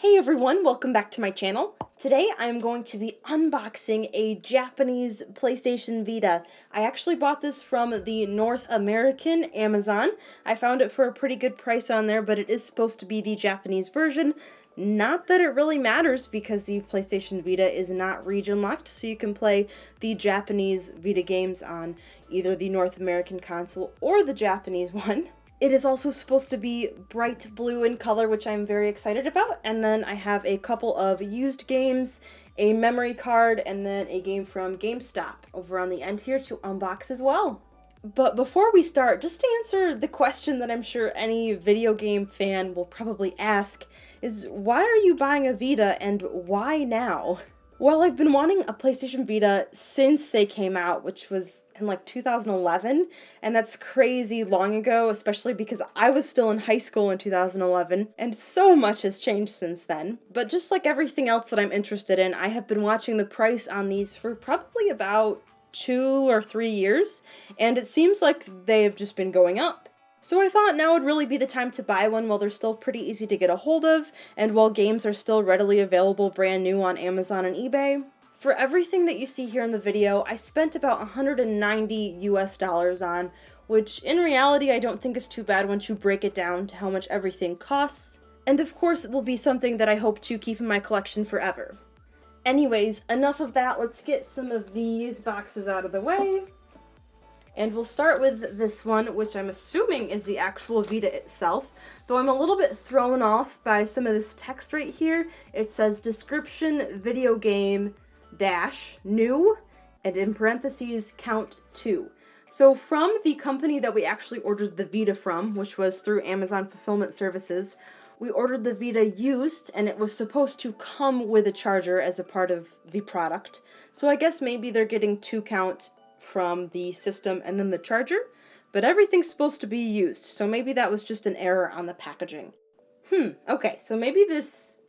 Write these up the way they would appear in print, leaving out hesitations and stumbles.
Hey everyone, welcome back to my channel. Today I'm going to be unboxing a Japanese PlayStation Vita. I actually bought this from the North American Amazon. I found it for a pretty good price on there, but it is supposed to be the Japanese version. Not that it really matters because the PlayStation Vita is not region locked, so you can play the Japanese Vita games on either the North American console or the Japanese one. It is also supposed to be bright blue in color, which I'm very excited about. And then I have a couple of used games, a memory card, and then a game from GameStop over on the end here to unbox as well. But before we start, just to answer the question that I'm sure any video game fan will probably ask, is why are you buying a Vita and why now? Well, I've been wanting a PlayStation Vita since they came out, which was in like 2011, and that's crazy long ago, especially because I was still in high school in 2011, and so much has changed since then. But just like everything else that I'm interested in, I have been watching the price on these for probably about 2 or 3 years, and it seems like they have just been going up. So I thought now would really be the time to buy one while they're still pretty easy to get a hold of, and while games are still readily available brand new on Amazon and eBay. For everything that you see here in the video, I spent about 190 US dollars on, which in reality I don't think is too bad once you break it down to how much everything costs. And of course it will be something that I hope to keep in my collection forever. Anyways, enough of that, let's get some of these boxes out of the way. And we'll start with this one, which I'm assuming is the actual Vita itself, though I'm a little bit thrown off by some of this text right here. It says description video game dash new, and in parentheses count 2. So from the company that we actually ordered the Vita from, which was through Amazon Fulfillment Services, we ordered the Vita used, and it was supposed to come with a charger as a part of the product. So I guess maybe they're getting 2 count from the system and then the charger, but everything's supposed to be used, so maybe that was just an error on the packaging. Okay, so maybe this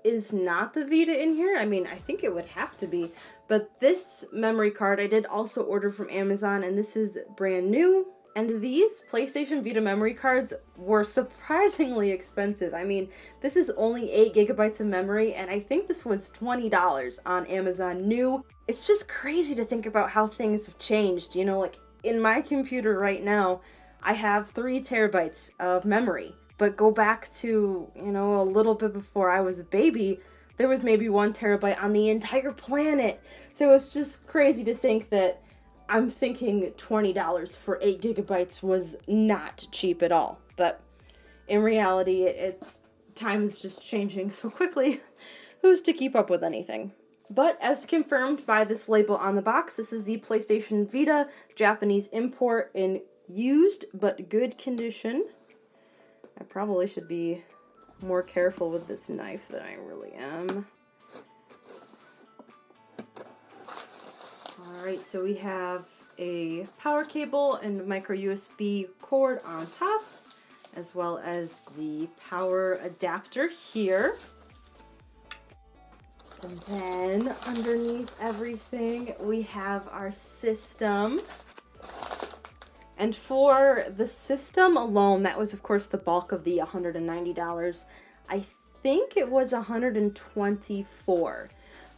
is not the Vita in here. I mean, I think it would have to be, but this memory card I did also order from Amazon, and this is brand new. And these PlayStation Vita memory cards were surprisingly expensive. I mean, this is only 8 gigabytes of memory, and I think this was $20 on Amazon new. It's just crazy to think about how things have changed. You know, like in my computer right now, I have 3 terabytes of memory. But go back to, a little bit before I was a baby, there was maybe 1 terabyte on the entire planet. So it's just crazy to think that I'm thinking $20 for 8 gigabytes was not cheap at all. But in reality, time is just changing so quickly. Who's to keep up with anything? But as confirmed by this label on the box, this is the PlayStation Vita Japanese import in used but good condition. I probably should be more careful with this knife than I really am. Alright, so we have a power cable and micro USB cord on top, as well as the power adapter here. And then underneath everything, we have our system. And for the system alone, that was of course the bulk of the $190. I think it was $124.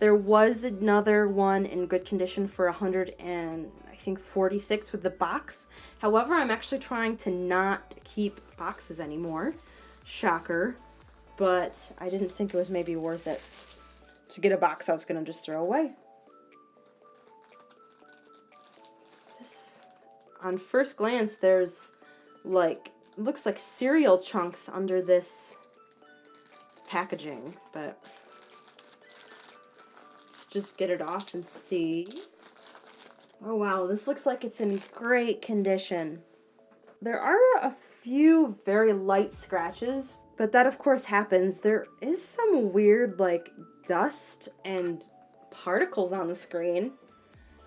There was another one in good condition for $146 with the box. However, I'm actually trying to not keep boxes anymore. Shocker. But I didn't think it was maybe worth it to get a box I was going to just throw away. This, on first glance, there's looks like cereal chunks under this packaging, but just get it off and see. Oh wow, this looks like it's in great condition. There are a few very light scratches, but that of course happens. There is some weird dust and particles on the screen.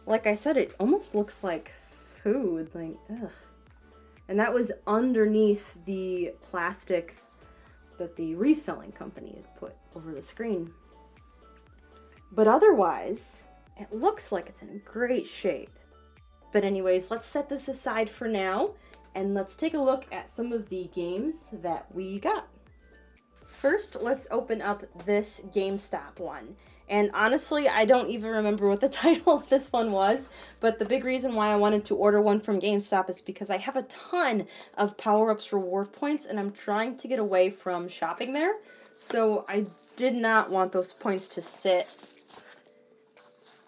Like I said, it almost looks like food, ugh. And that was underneath the plastic that the reselling company had put over the screen. But otherwise, it looks like it's in great shape. But anyways, let's set this aside for now, and let's take a look at some of the games that we got. First, let's open up this GameStop one. And honestly, I don't even remember what the title of this one was, but the big reason why I wanted to order one from GameStop is because I have a ton of power-ups reward points, and I'm trying to get away from shopping there. So I did not want those points to sit.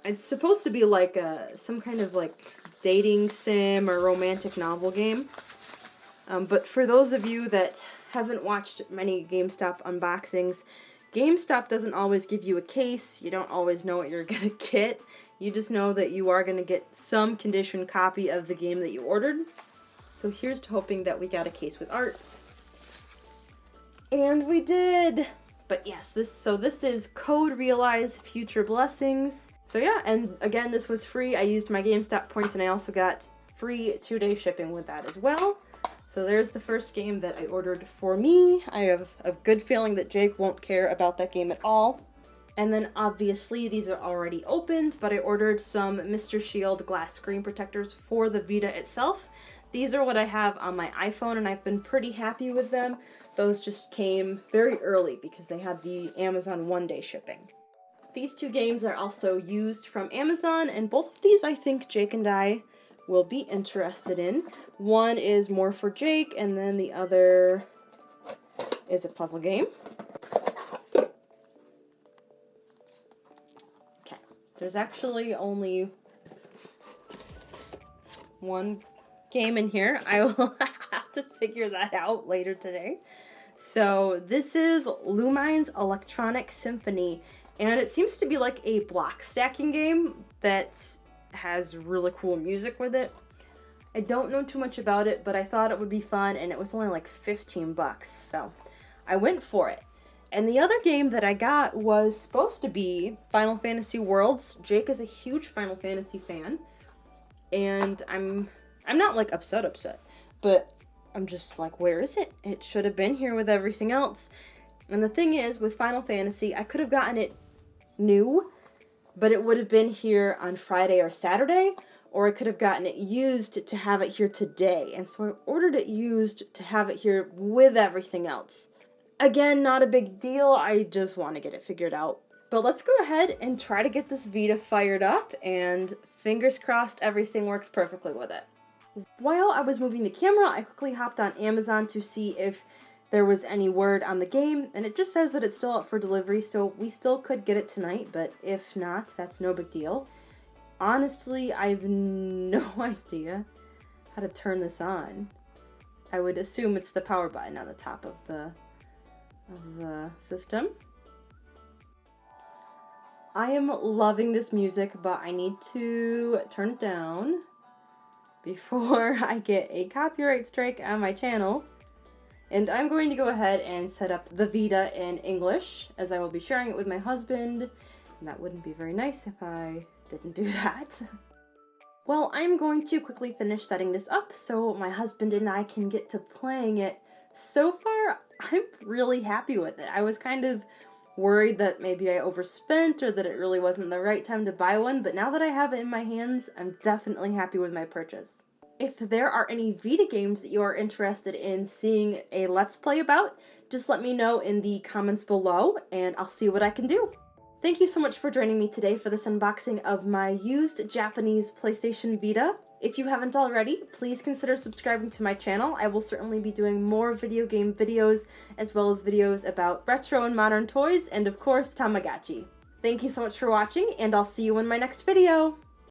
It's supposed to be like some kind of like dating sim or romantic novel game. But for those of you that haven't watched many GameStop unboxings, GameStop doesn't always give you a case. You don't always know what you're going to get. You just know that you are going to get some conditioned copy of the game that you ordered. So here's to hoping that we got a case with art. And we did! But yes, this is Code Realize Future Blessings. So yeah, and again, this was free. I used my GameStop points, and I also got free 2-day shipping with that as well. So there's the first game that I ordered for me. I have a good feeling that Jake won't care about that game at all. And then obviously these are already opened, but I ordered some Mr. Shield glass screen protectors for the Vita itself. These are what I have on my iPhone, and I've been pretty happy with them. Those just came very early because they had the Amazon 1-day shipping. These two games are also used from Amazon, and both of these I think Jake and I will be interested in. One is more for Jake, and then the other is a puzzle game. Okay, there's actually only one game in here. I will have to figure that out later today. So this is Lumine's Electronic Symphony, and it seems to be like a block stacking game that has really cool music with it. I don't know too much about it, but I thought it would be fun, and it was only like 15 bucks, so I went for it. And the other game that I got was supposed to be Final Fantasy Worlds. Jake is a huge Final Fantasy fan, and I'm not like upset, but I'm just like, where is it? It should have been here with everything else. And the thing is, with Final Fantasy, I could have gotten it new, but it would have been here on Friday or Saturday, or I could have gotten it used to have it here today. And so I ordered it used to have it here with everything else. Again, not a big deal. I just want to get it figured out. But let's go ahead and try to get this Vita fired up, and fingers crossed everything works perfectly with it. While I was moving the camera, I quickly hopped on Amazon to see if there was any word on the game, and it just says that it's still up for delivery, so we still could get it tonight, but if not, that's no big deal. Honestly, I have no idea how to turn this on. I would assume it's the power button on the top of the system. I am loving this music, but I need to turn it down before I get a copyright strike on my channel. And I'm going to go ahead and set up the Vita in English, as I will be sharing it with my husband, and that wouldn't be very nice if I didn't do that. Well, I'm going to quickly finish setting this up so my husband and I can get to playing it. So far, I'm really happy with it. I was kind of worried that maybe I overspent or that it really wasn't the right time to buy one, but now that I have it in my hands, I'm definitely happy with my purchase. If there are any Vita games that you are interested in seeing a Let's Play about, just let me know in the comments below, and I'll see what I can do. Thank you so much for joining me today for this unboxing of my used Japanese PlayStation Vita. If you haven't already, please consider subscribing to my channel. I will certainly be doing more video game videos, as well as videos about retro and modern toys, and of course, Tamagotchi. Thank you so much for watching, and I'll see you in my next video!